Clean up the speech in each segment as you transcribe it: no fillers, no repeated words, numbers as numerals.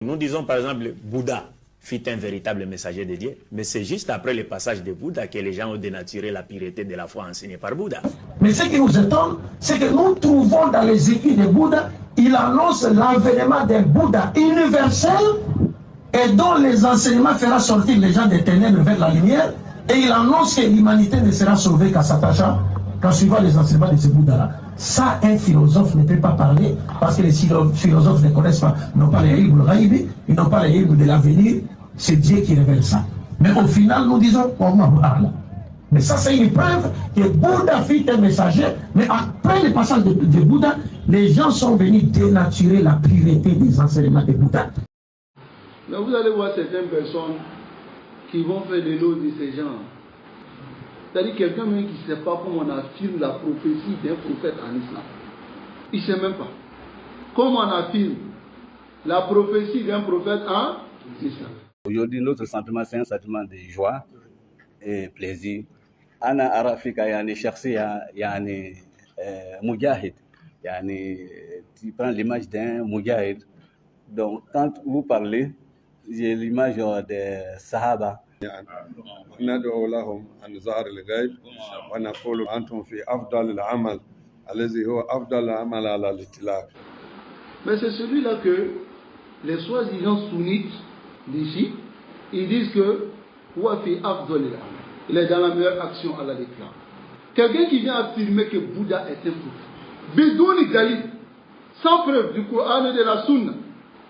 Nous disons par exemple Bouddha fut un véritable messager de Dieu, mais c'est juste après le passage de Bouddha que les gens ont dénaturé la pureté de la foi enseignée par Bouddha. Mais ce qui nous étonne, c'est que nous trouvons dans les écrits de Bouddha, il annonce l'avènement d'un Bouddha universel et dont les enseignements feront sortir les gens des ténèbres vers la lumière, et il annonce que l'humanité ne sera sauvée qu'à s'attachant, qu'en suivant les enseignements de ce Bouddha-là. Ça, un philosophe ne peut pas parler, parce que les philosophes ne connaissent pas, n'ont pas les ilms ghaïbi, ils n'ont pas les ilms de l'avenir, c'est Dieu qui révèle ça. Mais au final, nous disons, mais ça, c'est une preuve que Bouddha fut un messager, mais après le passage de Bouddha, les gens sont venus dénaturer la pureté des enseignements de Bouddha. Mais vous allez voir certaines personnes qui vont faire l'éloge de ces gens. C'est-à-dire quelqu'un même qui ne sait pas comment on affirme la prophétie d'un prophète en islam. Il ne sait même pas. Comment on affirme la prophétie d'un prophète en islam. Aujourd'hui, notre sentiment, c'est un sentiment de joie et plaisir. Ana arafika yani shakhsiya yani mujahid. Yani tu prends l'image d'un mujahid. Donc quand vous parlez, j'ai l'image des sahaba. ندعو لهم أن ظهر الغيب ونقول أنتم في أفضل العمل الذي هو أفضل العمل على الإطلاق. Mais c'est celui-là que les soi-disant sunnites d'ici, ils disent que il est dans la meilleure action à la déclaration. Quelqu'un qui vient affirmer que Bouddha est un prophète, Bidouni Galil, sans preuve du Coran et de la Sunna,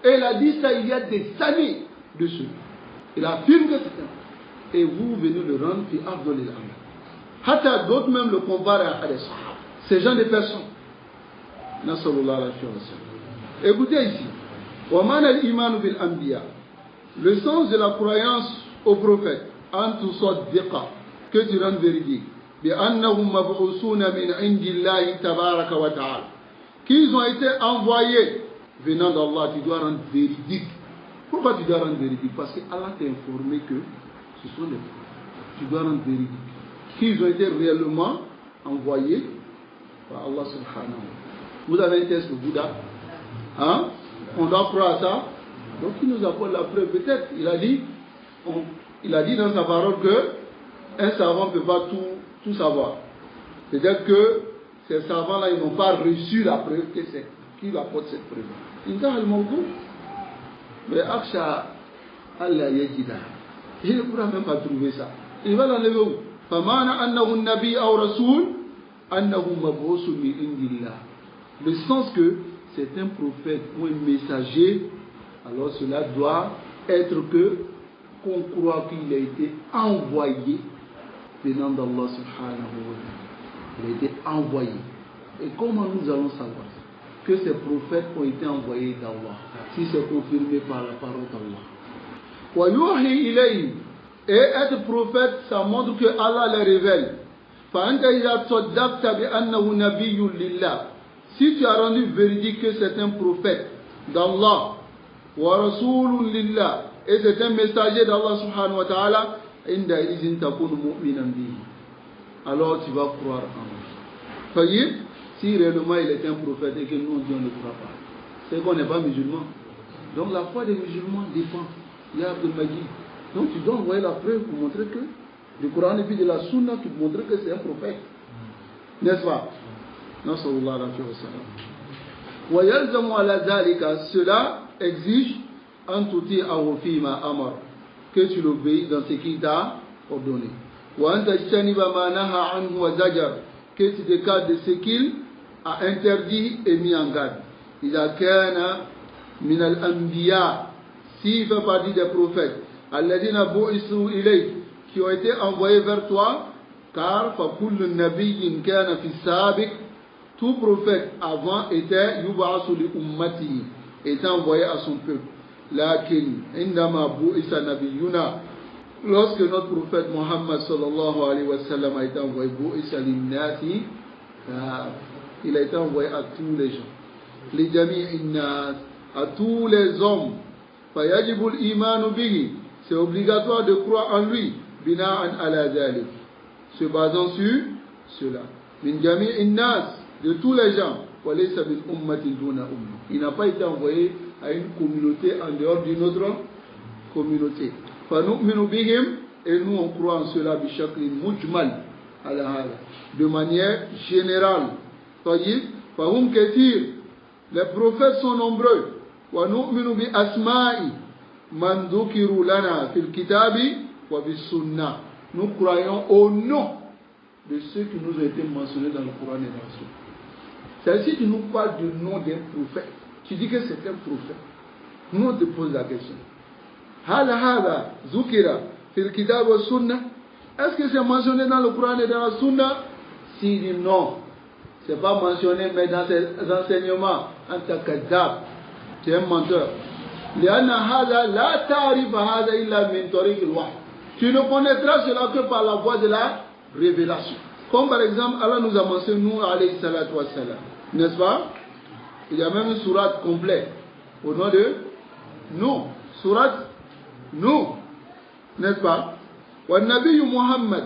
et il a dit ça il y a des années dessus. Il affirme que c'est un prophète. Et vous venez le rendre fi afdal al-amal. Hatta d'autres même le comparent à des sahaba. Ces gens de personnes. Nasallallahu alayhi wa sallam. Écoutez ici. Wa man al-iman bil anbiya. Le sens de la croyance aux prophètes. An tusaddiqa. Que tu rendes véridique. Bi annahum mab'usuna min indillahi tabaraka wa ta'ala. Qu'ils ont été envoyés venant d'Allah. Tu dois rendre véridique. Pourquoi tu dois rendre véridique? Parce que Allah t'a informé que ce sont les prophètes. Tu dois rendre véridique. Qu'ils ont été réellement envoyés par Allah subhanahu wa ta'ala. Vous avez un test de Bouddha. Hein? On doit croire à ça. Donc il nous apporte la preuve. Peut-être, il a dit dans sa parole que un savant ne peut pas tout savoir. Peut-être que ces savants-là, ils n'ont pas reçu la preuve que c'est qui apporte cette preuve. Il a le mot. Mais Aksha Allah yajida. Il ne pourra même pas trouver ça. Il va l'enlever où? Famana annahu nabi aw rasoul annahu mab'usun min indillah. Le sens que c'est un prophète ou un messager, alors cela doit être qu'on croit qu'il a été envoyé venant d'Allah subhanahu wa ta'ala. Il a été envoyé. Et comment nous allons savoir que ces prophètes ont été envoyés d'Allah, si c'est confirmé par la parole d'Allah? Et être prophète, ça montre que Allah les révèle. Si tu as rendu véridique que c'est un prophète d'Allah, et c'est un messager d'Allah subhanahu wa ta'ala, alors tu vas croire en lui. Si réellement il est un prophète et que nous on dit on ne croit pas, c'est qu'on n'est pas musulman. Donc la foi des musulmans dépend. Il y a Abdul Magid. Donc tu dois envoyer la preuve pour montrer que du Coran et puis de la Sunna pour montrer que c'est un prophète. N'est-ce pas? Cela exige que tu l'obéis dans ce qu'il t'a ordonné. Que tu décades de ce qu'il a interdit et mis en garde. Il a kana min al-anbiya. S'il fait partie des prophètes, alladhina bu'isu ilayk, qui ont été envoyés vers toi, car fa kullu nabiyyin kana fi sabiq, tout prophète avant était yub'asu li ummati, était envoyé à son peuple. Lakin indama bu'isa nabiyuna, lorsque notre prophète Muhammad sallallahu alayhi wa sallam a été envoyé, bu'isa linnati, il a été envoyé à tous les gens, li jami'in nas, à tous les hommes. Fayajibul imanu bihi, c'est obligatoire de croire en lui, bina'an ala dhalik, se basant sur cela. Min jami'in nas, de tous les gens, walaysa min ummatin duna umma. Il n'a pas été envoyé à une communauté en dehors d'une autre communauté. فَنُؤْمِنُ بِهِمْ, et nous on croit en cela بِشَكْلٍ مُجْمَلٍ على هذا, de manière générale. طيب, فَهُمْ كَثِيرٌ, les prophètes sont nombreux. وَنُؤْمِنُ بِأَسْمَاءِ مَنْ ذُكِرُوا لَنَا فِي الْكِتَابِ وَبِالسُّنَّةِ. Nous croyons au nom de ceux qui nous ont été mentionnés dans le Coran et dans la Sunna. C'est-à-dire, si tu nous parles du nom d'un prophète, tu dis que c'est un prophète. Nous on te pose la question. هل هذا ذكر في الكتاب والسنة? Est-ce que c'est mentionné dans le Coran et dans la Sunna? Si dit non, c'est pas mentionné, mais dans ses enseignements, anta kadhab, tu es un menteur. لأن هذا لا تعرف هذا إلا من طريق الوحي. Tu ne connaîtras cela que par la voie de la révélation. Comme par exemple, Allah nous a mentionné nous, alayhi salatu wassalam. N'est-ce pas? Il y a même une sourate complète au nom de nous. Sourate nous. N'est-ce pas? Wa Nabi Muhammad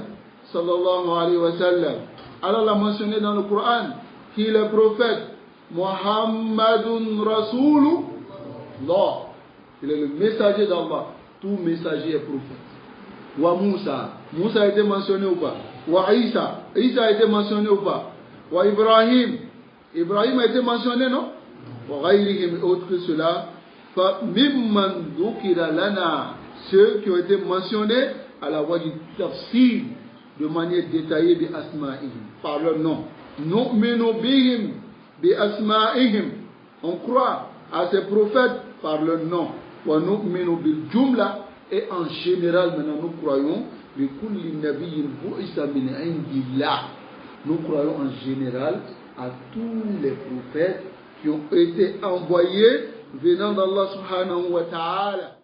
sallallahu alayhi wa sallam. Allah l'a mentionné dans le Coran qu'il est prophète. Muhammadun Rasulullah. Il est le messager d'Allah. Tout messager est prophète. Wa Moussa. Moussa a été mentionné ou pas? Wa Isa. Isa a été mentionné ou pas? Wa Ibrahim. Ibrahim a été mentionné, non? Wa Ghayrihim, autre que cela. Fa mimman dhukira lana. Ceux qui ont été mentionnés à la voie du tafsir de manière détaillée bi asma'ihim, par leur nom. Nu'minu bihim bi asma'ihim. On croit à ces prophètes par leur nom. Wa nu'minu bil jumla. Et en général, maintenant, nous croyons bi kulli nabiyyin bu'isa min indillah. Nous croyons en général à tous les prophètes qui ont été envoyés venant d'Allah subhanahu wa ta'ala.